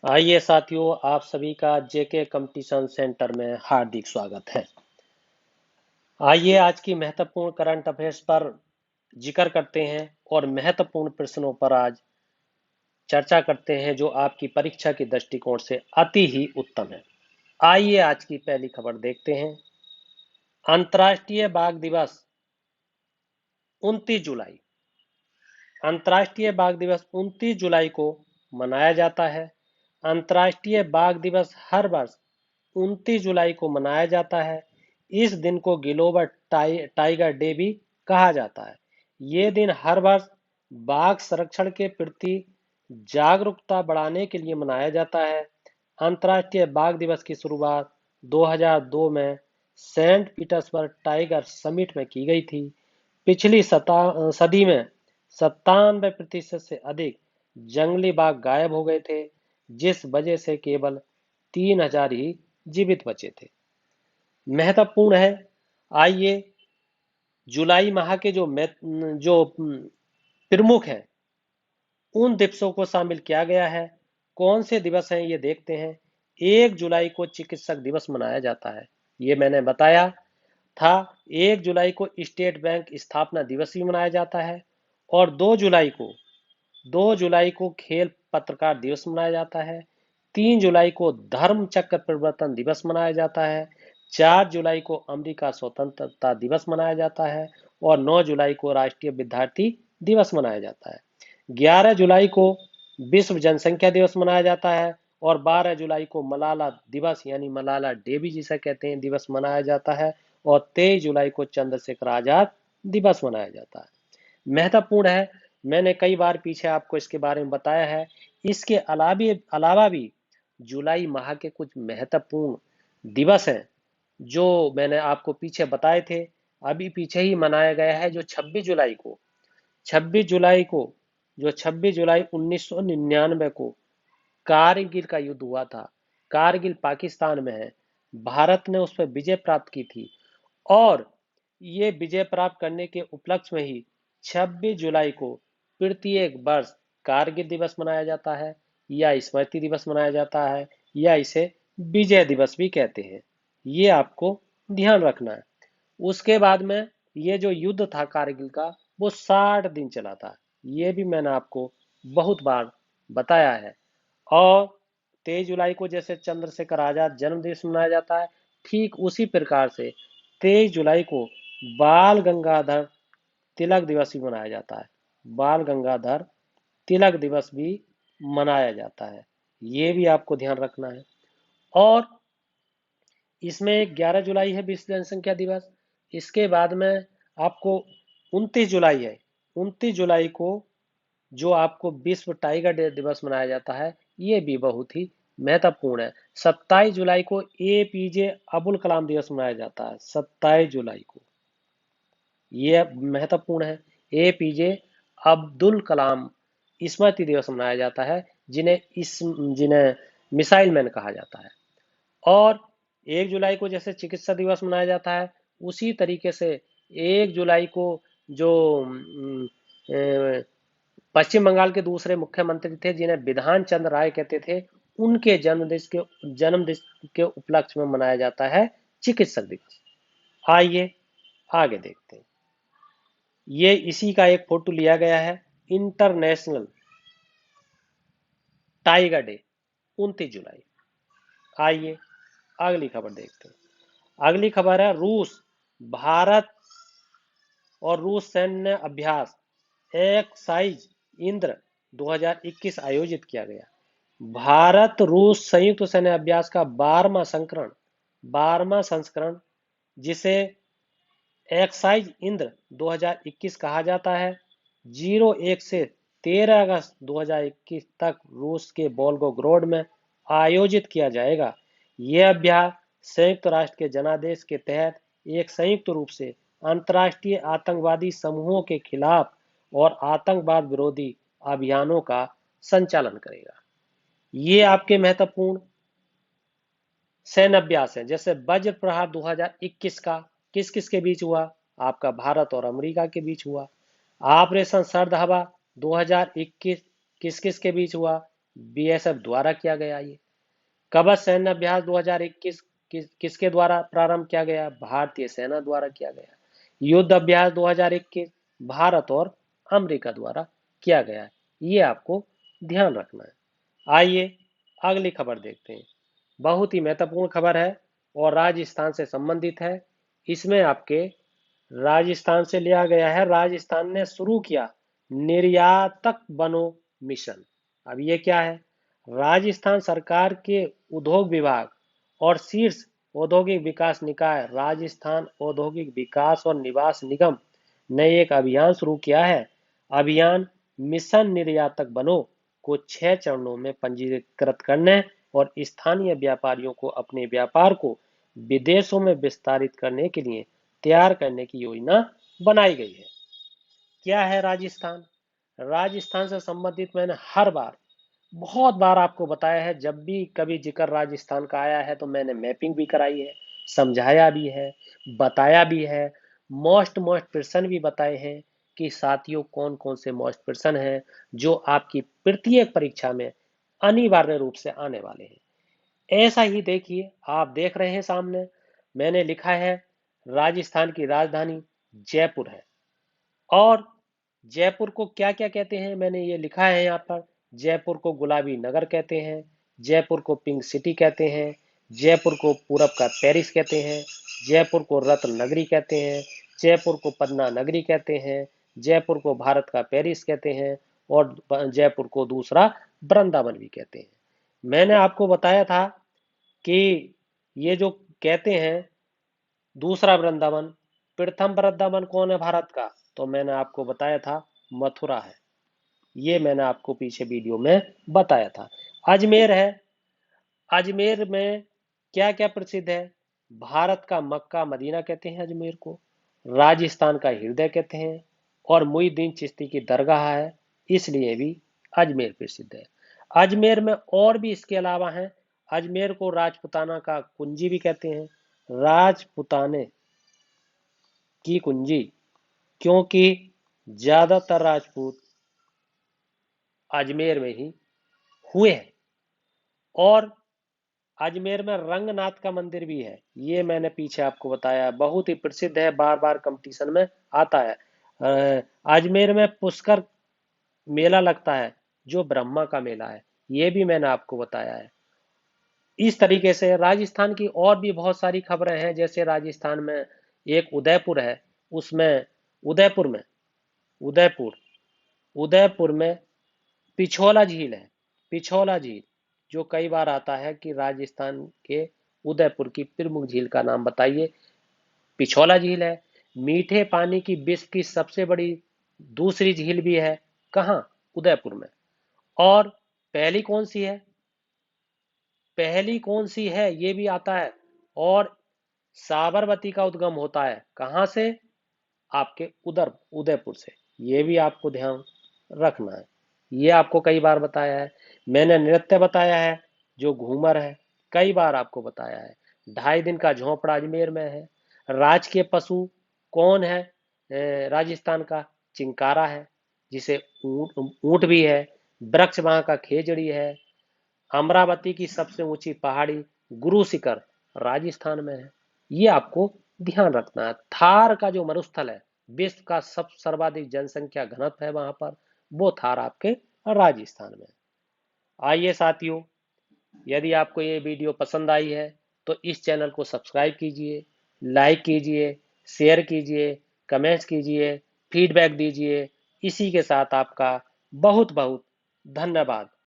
आइए साथियों, आप सभी का जेके कंपटीशन सेंटर में हार्दिक स्वागत है। आइए आज की महत्वपूर्ण करंट अफेयर्स पर जिक्र करते हैं और महत्वपूर्ण प्रश्नों पर आज चर्चा करते हैं जो आपकी परीक्षा के दृष्टिकोण से अति ही उत्तम है। आइए आज की पहली खबर देखते हैं। अंतर्राष्ट्रीय बाघ दिवस 29 जुलाई। अंतर्राष्ट्रीय बाघ दिवस 29 जुलाई को मनाया जाता है। अंतर्राष्ट्रीय बाघ दिवस हर वर्ष 29 जुलाई को मनाया जाता है। इस दिन को ग्लोबल टाइगर डे भी कहा जाता है। ये दिन हर वर्ष बाघ संरक्षण के प्रति जागरूकता बढ़ाने के लिए मनाया जाता है। अंतर्राष्ट्रीय बाघ दिवस की शुरुआत 2002 में सेंट पीटर्सबर्ग टाइगर समिट में की गई थी। पिछली सदी में 97% से अधिक जंगली बाघ गायब हो गए थे, जिस वजह से केवल 3000 ही जीवित बचे थे। महत्वपूर्ण है। आइए जुलाई माह के जो प्रमुख हैं उन दिवसों को शामिल किया गया है। कौन से दिवस हैं ये देखते हैं। 1 जुलाई को चिकित्सक दिवस मनाया जाता है, ये मैंने बताया था। 1 जुलाई को स्टेट बैंक स्थापना दिवस भी मनाया जाता है। और 2 जुलाई को खेल पत्रकार दिवस मनाया जाता है। 3 जुलाई को धर्म चक्र परिवर्तन दिवस मनाया जाता है। 4 जुलाई को अमेरिका स्वतंत्रता दिवस मनाया जाता है। और 9 जुलाई को राष्ट्रीय विद्यार्थी दिवस मनाया जाता है। 11 जुलाई को विश्व जनसंख्या दिवस मनाया जाता है। और 12 जुलाई को मलाला दिवस यानी मलाला डे भी जिसे कहते हैं दिवस मनाया जाता है। और 23 जुलाई को चंद्रशेखर आजाद दिवस मनाया जाता है। महत्वपूर्ण है। मैंने कई बार पीछे आपको इसके बारे में बताया है। इसके अलावा भी जुलाई माह के कुछ महत्वपूर्ण दिवस हैं जो मैंने आपको पीछे बताए थे। अभी पीछे ही मनाया गया है जो 26 जुलाई को जो 26 जुलाई 1999 को कारगिल का युद्ध हुआ था। कारगिल पाकिस्तान में है। भारत ने उस पर विजय प्राप्त की थी। और ये विजय प्राप्त करने के उपलक्ष्य में ही 26 जुलाई को प्रत्येक वर्ष कारगिल दिवस मनाया जाता है या स्मृति दिवस मनाया जाता है या इसे विजय दिवस भी कहते हैं। ये आपको ध्यान रखना है। उसके बाद में ये जो युद्ध था कारगिल का वो 60 दिन चला था। ये भी मैंने आपको बहुत बार बताया है। और 23 जुलाई को जैसे चंद्रशेखर आजाद जन्म दिवस मनाया जाता है, ठीक उसी प्रकार से 23 जुलाई को बाल गंगाधर तिलक दिवस भी मनाया जाता है। बाल गंगाधर तिलक दिवस भी मनाया जाता है। ये भी आपको ध्यान रखना है। और इसमें 11 जुलाई है विश्व जनसंख्या दिवस। इसके बाद में आपको 29 जुलाई है। 29 जुलाई को जो आपको विश्व टाइगर डे दिवस मनाया जाता है, ये भी बहुत ही महत्वपूर्ण है। 27 जुलाई को एपीजे अब्दुल कलाम दिवस मनाया जाता है। 27 जुलाई को ये महत्वपूर्ण है। एपीजे अब्दुल कलाम स्मृति दिवस मनाया जाता है, जिन्हें मिसाइल मैन कहा जाता है। और 1 जुलाई को जैसे चिकित्सा दिवस मनाया जाता है, उसी तरीके से 1 जुलाई को जो पश्चिम बंगाल के दूसरे मुख्यमंत्री थे जिन्हें विधान चंद्र राय कहते थे, उनके जन्मदिन के उपलक्ष्य में मनाया जाता है चिकित्सक दिवस। आइए आगे देखते हैं। ये इसी का एक फोटो लिया गया है। इंटरनेशनल टाइगर डे 29 जुलाई। आइए अगली खबर देखते हैं। अगली खबर है रूस भारत और रूस सैन्य अभ्यास एक्साइज इंद्र 2021 आयोजित किया गया। भारत रूस संयुक्त सैन्य अभ्यास का 12वां संस्करण जिसे एक्साइज इंद्र 2021 कहा जाता है, 01 से 13 अगस्त 2021 तक रूस के वोल्गोग्राड में आयोजित किया जाएगा। यह अभ्यास संयुक्त राष्ट्र के जनादेश के तहत एक संयुक्त रूप से अंतर्राष्ट्रीय आतंकवादी समूहों के खिलाफ और आतंकवाद विरोधी अभियानों का संचालन करेगा। ये आपके महत्वपूर्ण सैन्य अभ्यास है। जैसे वज्र प्रहार 2021 का किस किस के बीच हुआ? आपका भारत और अमेरिका के बीच हुआ। ऑपरेशन सर्द हवा 2021 किस किस के बीच हुआ? बीएसएफ द्वारा किया गया। ये कवच सैन्य अभ्यास 2021 किसके द्वारा प्रारंभ किया गया? भारतीय सेना द्वारा किया गया। युद्ध अभ्यास 2021 भारत और अमेरिका द्वारा किया गया है। ये आपको ध्यान रखना है। आइए अगली खबर देखते हैं। बहुत ही महत्वपूर्ण खबर है और राजस्थान से संबंधित है। इसमें आपके राजस्थान से लिया गया है। राजस्थान ने शुरू किया निर्यातक बनो मिशन। अब ये क्या है? राजस्थान सरकार के उद्योग विभाग और शीर्ष औद्योगिक विकास निकाय राजस्थान औद्योगिक विकास और निवास निगम ने एक अभियान शुरू किया है। अभियान मिशन निर्यातक बनो को 6 चरणों में पंजीकृत करने और स्थानीय व्यापारियों को अपने व्यापार को विदेशों में विस्तारित करने के लिए तैयार करने की योजना बनाई गई है। क्या है राजस्थान? राजस्थान से संबंधित मैंने हर बार बहुत बार आपको बताया है। जब भी कभी जिक्र राजस्थान का आया है तो मैंने मैपिंग भी कराई है, समझाया भी है, बताया भी है, मोस्ट प्रश्न भी बताए हैं कि साथियों कौन कौन से मोस्ट प्रश्न हैं जो आपकी प्रत्येक परीक्षा में अनिवार्य रूप से आने वाले हैं। ऐसा ही देखिए, आप देख रहे हैं सामने मैंने लिखा है राजस्थान की राजधानी जयपुर है। और जयपुर को क्या क्या कहते हैं मैंने ये लिखा है यहाँ पर। जयपुर को गुलाबी नगर कहते हैं, जयपुर को पिंक सिटी कहते हैं, जयपुर को पूरब का पेरिस कहते हैं, जयपुर को रत्न नगरी कहते हैं, जयपुर को पन्ना नगरी कहते हैं, जयपुर को भारत का पेरिस कहते हैं और जयपुर को दूसरा वृंदावन भी कहते हैं। मैंने आपको बताया था कि ये जो कहते हैं दूसरा वृंदावन, प्रथम वृंदावन कौन है भारत का? तो मैंने आपको बताया था मथुरा है। ये मैंने आपको पीछे वीडियो में बताया था। अजमेर है। अजमेर में क्या क्या प्रसिद्ध है? भारत का मक्का मदीना कहते हैं अजमेर को, राजस्थान का हृदय कहते हैं और मुईद्दीन चिश्ती की दरगाह है, इसलिए भी अजमेर प्रसिद्ध है। अजमेर में और भी इसके अलावा हैं। अजमेर को राजपुताना का कुंजी भी कहते हैं, राजपुताने की कुंजी, क्योंकि ज्यादातर राजपूत अजमेर में ही हुए हैं। और अजमेर में रंगनाथ का मंदिर भी है, ये मैंने पीछे आपको बताया, बहुत ही प्रसिद्ध है, बार बार कंपटीशन में आता है। अजमेर में पुष्कर मेला लगता है जो ब्रह्मा का मेला है, ये भी मैंने आपको बताया है। इस तरीके से राजस्थान की और भी बहुत सारी खबरें हैं। जैसे राजस्थान में एक उदयपुर है, उसमें उदयपुर में उदयपुर उदयपुर में पिछोला झील है। पिछोला झील जो कई बार आता है कि राजस्थान के उदयपुर की प्रमुख झील का नाम बताइए, पिछोला झील है। मीठे पानी की विश्व की सबसे बड़ी दूसरी झील भी है, कहाँ? उदयपुर में। और पहली कौन सी है? पहली कौन सी है ये भी आता है। और साबरमती का उद्गम होता है कहाँ से? आपके उदयपुर से। ये भी आपको ध्यान रखना है। ये आपको कई बार बताया है। मैंने नृत्य बताया है जो घूमर है, कई बार आपको बताया है। 2.5 दिन का झोंपड़ा अजमेर में है। राजकीय पशु कौन है? राजस्थान का चिंकारा है, जिसे ऊंट ऊंट भी है। वृक्ष वहां का खेजड़ी है। अमरावती की सबसे ऊंची पहाड़ी गुरु शिखर राजस्थान में है। ये आपको ध्यान रखना है। थार का जो मरुस्थल है, विश्व का सब सर्वाधिक जनसंख्या घनत्व है वहां पर, वो थार आपके राजस्थान में। आइए साथियों, यदि आपको ये वीडियो पसंद आई है तो इस चैनल को सब्सक्राइब कीजिए, लाइक कीजिए, शेयर कीजिए, कमेंट्स कीजिए, फीडबैक दीजिए। इसी के साथ आपका बहुत बहुत धन्यवाद।